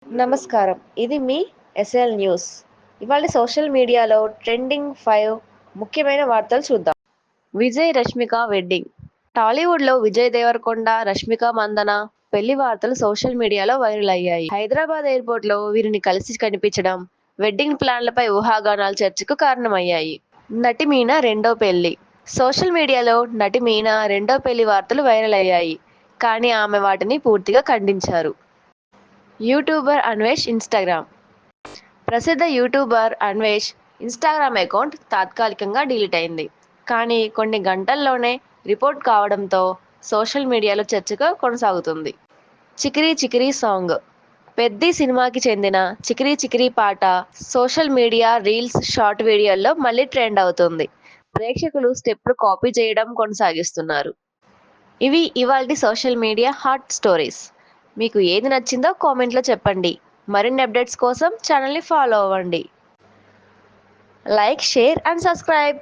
నమస్కారం. ఇది మీ SL news. ఇవాళ సోషల్ మీడియాలో ట్రెండింగ్ 5 ముఖ్యమైన వార్తలు చూద్దాం. విజయ్ రష్మిక వెడ్డింగ్. టాలీవుడ్లో విజయ్ దేవరకొండ, రష్మిక మందన పెళ్లి వార్తలు సోషల్ మీడియాలో వైరల్ అయ్యాయి. హైదరాబాద్ ఎయిర్పోర్ట్లో వీరిని కలిసి కనిపించడం, వెడ్డింగ్ ప్లాన్లపై ఊహాగానాలు చర్చకు కారణమయ్యాయి. నటి మీనా రెండో పెళ్లి. సోషల్ మీడియాలో నటి మీనా రెండో పెళ్లి వార్తలు వైరల్ అయ్యాయి. కానీ ఆమె వాటిని పూర్తిగా ఖండించారు. YouTuber Anvesh Instagram. ప్రసిద్ధ యూట్యూబర్ అన్వేష్ ఇన్స్టాగ్రామ్ అకౌంట్ తాత్కాలికంగా డిలీట్ అయింది. కానీ కొన్ని గంటల్లోనే రిపోర్ట్ కావడంతో సోషల్ మీడియాలో చర్చగా కొనసాగుతుంది. చికిరీ చికిరీ సాంగ్. పెద్ది సినిమాకి చెందిన చికిరీ చికిరీ పాట సోషల్ మీడియా రీల్స్, షార్ట్ వీడియోల్లో మళ్ళీ ట్రెండ్ అవుతుంది. ప్రేక్షకులు స్టెప్లు కాపీ చేయడం కొనసాగిస్తున్నారు. ఇవి ఇవాల్టి సోషల్ మీడియా హాట్ స్టోరీస్. మీకు ఏది నచ్చిందో కామెంట్లో చెప్పండి. మరిన్ని అప్డేట్స్ కోసం ఛానల్ని ఫాలో అవ్వండి. Like, share and subscribe.